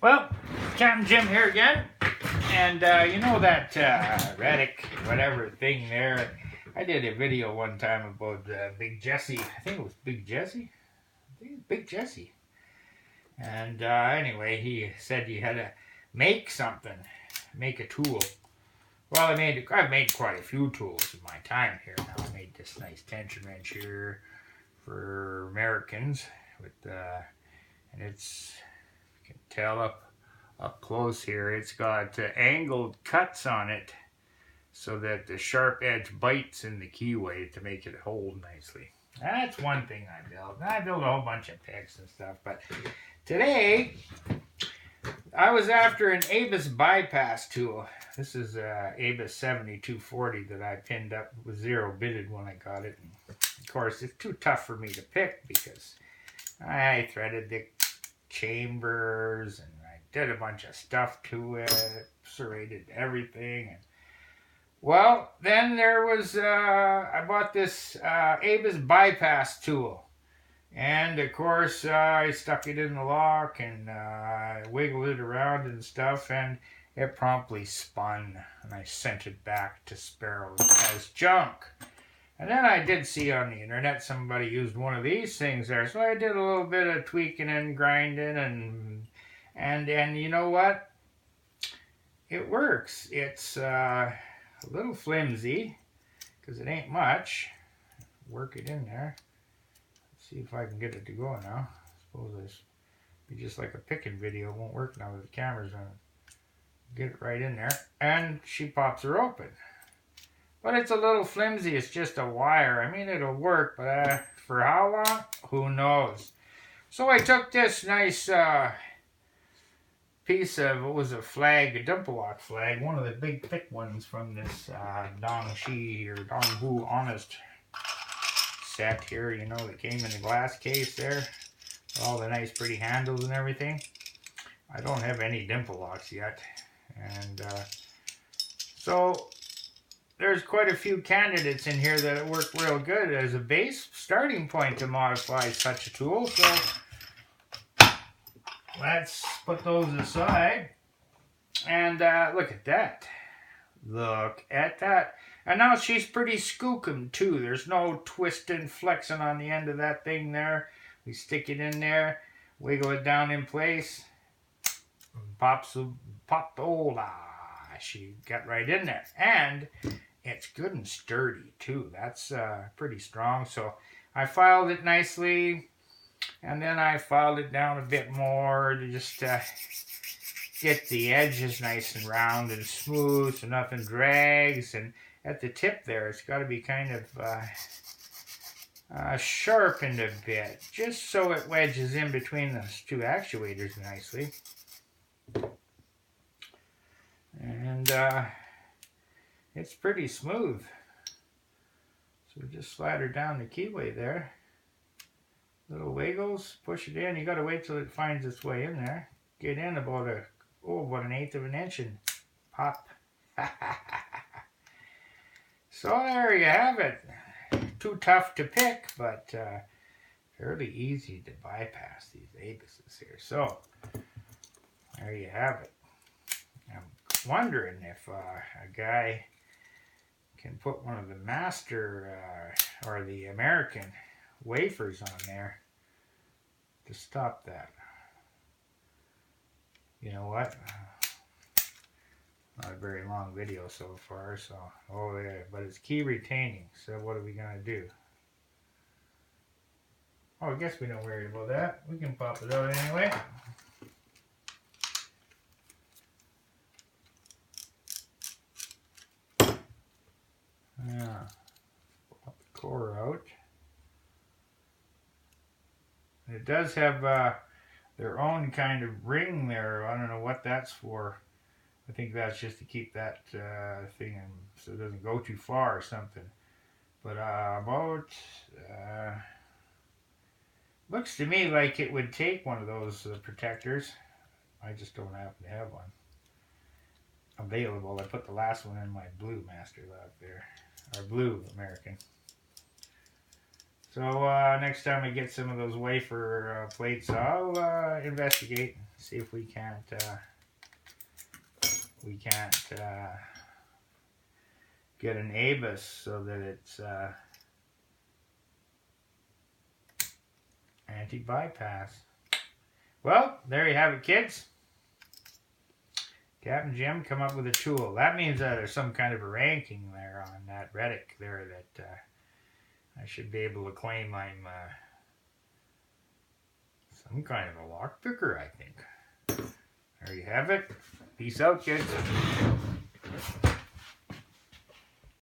Well, Captain Jim here again. And you know that Reddick, whatever thing there. I did a video one time about Big Jesse. I think it was Big Jesse. I think it was Big Jesse. And anyway, he said you had to make something, make a tool. Well, I've made quite a few tools in my time here. Now I made this nice tension wrench here for Americans with, and it's you can tell up close here. It's got angled cuts on it so that the sharp edge bites in the keyway to make it hold nicely. That's one thing I built. I built a whole bunch of picks and stuff, but today I was after an Abus bypass tool. This is Abus 7240 that I pinned up with zero bitted when I got it. And of course, it's too tough for me to pick because I threaded the chambers and I did a bunch of stuff to it, serrated everything. And well, then there was, I bought this Abus bypass tool. And of course, I stuck it in the lock and wiggled it around and stuff, and it promptly spun. And I sent it back to Sparrow as junk. And then I did see on the internet somebody used one of these things there, so I did a little bit of tweaking and grinding, and you know what? It works. It's a little flimsy because it ain't much. Work it in there. See if I can get it to go now. I suppose it's be just like a picking video. It won't work now that the camera's on. Get it right in there. And she pops her open. But it's a little flimsy. It's just a wire. I mean, it'll work, but for how long? Who knows? So I took this nice piece of, what was a flag, a Dumpellock flag, one of the big thick ones from this Dongshi or Donghu Honest set here, you know, that came in the glass case there. All the nice pretty handles and everything. I don't have any Dumpellocks yet. And so there's quite a few candidates in here that work real good as a base starting point to modify such a tool. So let's put those aside. And look at that. Look at that. And now she's pretty skookum too. There's no twisting, flexing on the end of that thing there. We stick it in there, wiggle it down in place, pop, she got right in there. And it's good and sturdy too. That's pretty strong. So I filed it nicely, and then I filed it down a bit more to just get the edges nice and round and smooth so nothing drags. And at the tip there, it's got to be kind of sharpened a bit, just so it wedges in between those two actuators nicely. And it's pretty smooth. So just slide her down the keyway there. Little wiggles, push it in. You got to wait till it finds its way in there. Get in about about 1/8 of an inch and pop. So there you have it. Too tough to pick, but fairly easy to bypass these Abuses here. So there you have it. I'm wondering if a guy can put one of the master or the American wafers on there to stop that. You know what? Not a very long video so far, so, oh yeah, but it's key retaining, so what are we going to do? Oh, I guess we don't worry about that. We can pop it out anyway. Yeah, pop the core out. It does have their own kind of ring there. I don't know what that's for. I think that's just to keep that thing in, so it doesn't go too far or something. But looks to me like it would take one of those protectors. I just don't happen to have one available. I put the last one in my blue Master Lab there, or blue American. So next time I get some of those wafer plates, I'll investigate, see if we can't get an ABUS so that it's anti-bypass. Well, there you have it, kids. Captain Jim come up with a tool. That means that there's some kind of a ranking there on that Reddick there that I should be able to claim I'm some kind of a lock picker, I think. There you have it. Peace out, kids.